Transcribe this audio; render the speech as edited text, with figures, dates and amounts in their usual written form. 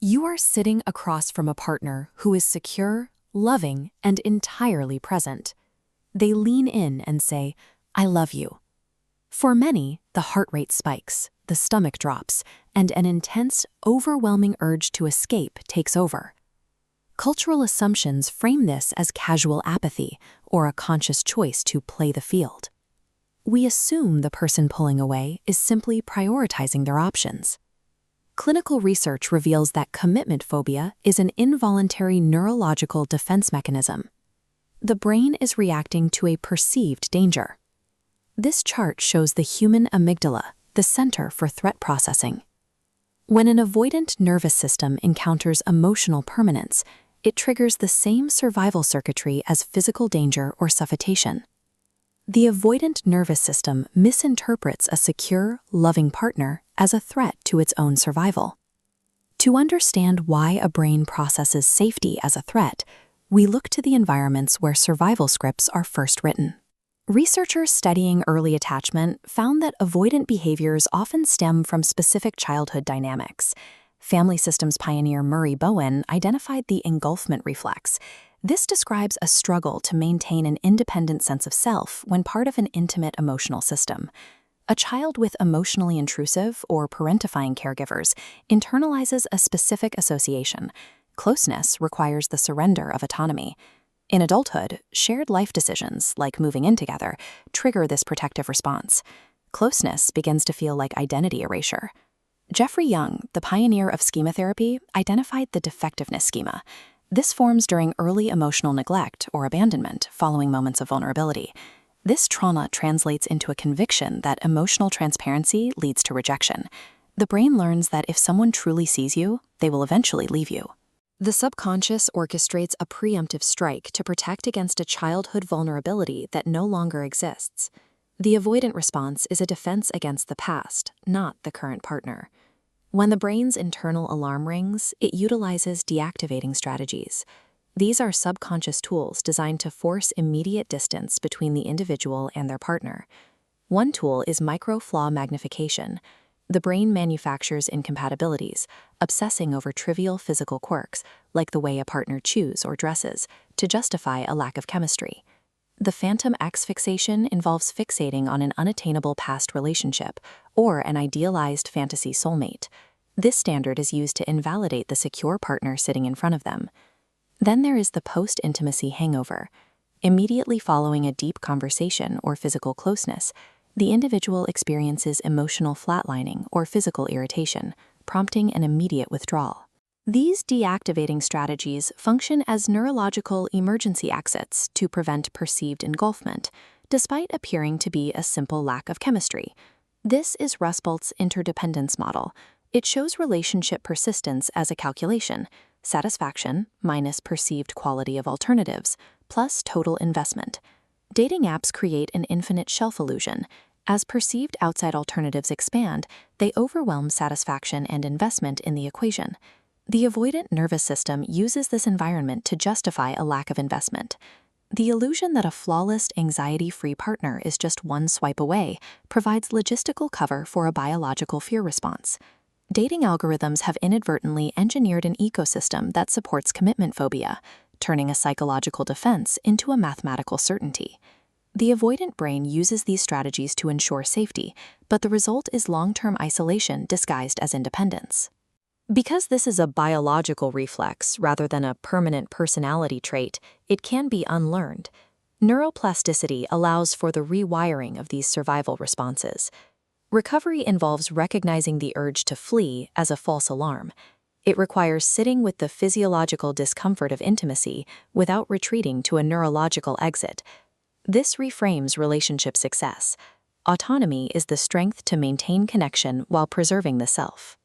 You are sitting across from a partner who is secure, loving, and entirely present. They lean in and say, "I love you." For many, the heart rate spikes, the stomach drops, and an intense, overwhelming urge to escape takes over. Cultural assumptions frame this as casual apathy or a conscious choice to play the field. We assume the person pulling away is simply prioritizing their options. Clinical research reveals that commitment phobia is an involuntary neurological defense mechanism. The brain is reacting to a perceived danger. This chart shows the human amygdala, the center for threat processing. When an avoidant nervous system encounters emotional permanence, it triggers the same survival circuitry as physical danger or suffocation. The avoidant nervous system misinterprets a secure, loving partner as a threat to its own survival. To understand why a brain processes safety as a threat, we look to the environments where survival scripts are first written. Researchers studying early attachment found that avoidant behaviors often stem from specific childhood dynamics. Family systems pioneer Murray Bowen identified the engulfment reflex. This describes a struggle to maintain an independent sense of self when part of an intimate emotional system. A child with emotionally intrusive or parentifying caregivers internalizes a specific association. Closeness requires the surrender of autonomy. In adulthood, shared life decisions, like moving in together, trigger this protective response. Closeness begins to feel like identity erasure. Jeffrey Young, the pioneer of schema therapy, identified the defectiveness schema. This forms during early emotional neglect or abandonment following moments of vulnerability. This trauma translates into a conviction that emotional transparency leads to rejection. The brain learns that if someone truly sees you, they will eventually leave you. The subconscious orchestrates a preemptive strike to protect against a childhood vulnerability that no longer exists. The avoidant response is a defense against the past, not the current partner. When the brain's internal alarm rings, it utilizes deactivating strategies. These are subconscious tools designed to force immediate distance between the individual and their partner. One tool is micro-flaw magnification. The brain manufactures incompatibilities, obsessing over trivial physical quirks, like the way a partner chews or dresses, to justify a lack of chemistry. The phantom X fixation involves fixating on an unattainable past relationship or an idealized fantasy soulmate. This standard is used to invalidate the secure partner sitting in front of them. Then there is the post-intimacy hangover. Immediately following a deep conversation or physical closeness, the individual experiences emotional flatlining or physical irritation, prompting an immediate withdrawal. These deactivating strategies function as neurological emergency exits to prevent perceived engulfment, despite appearing to be a simple lack of chemistry. This is Rusbult's interdependence model. It shows relationship persistence as a calculation: satisfaction minus perceived quality of alternatives, plus total investment. Dating apps create an infinite shelf illusion. As perceived outside alternatives expand, they overwhelm satisfaction and investment in the equation. The avoidant nervous system uses this environment to justify a lack of investment. The illusion that a flawless, anxiety-free partner is just one swipe away provides logistical cover for a biological fear response. Dating algorithms have inadvertently engineered an ecosystem that supports commitment phobia, turning a psychological defense into a mathematical certainty. The avoidant brain uses these strategies to ensure safety, but the result is long-term isolation disguised as independence. Because this is a biological reflex rather than a permanent personality trait, it can be unlearned. Neuroplasticity allows for the rewiring of these survival responses. Recovery involves recognizing the urge to flee as a false alarm. It requires sitting with the physiological discomfort of intimacy without retreating to a neurological exit. This reframes relationship success. Autonomy is the strength to maintain connection while preserving the self.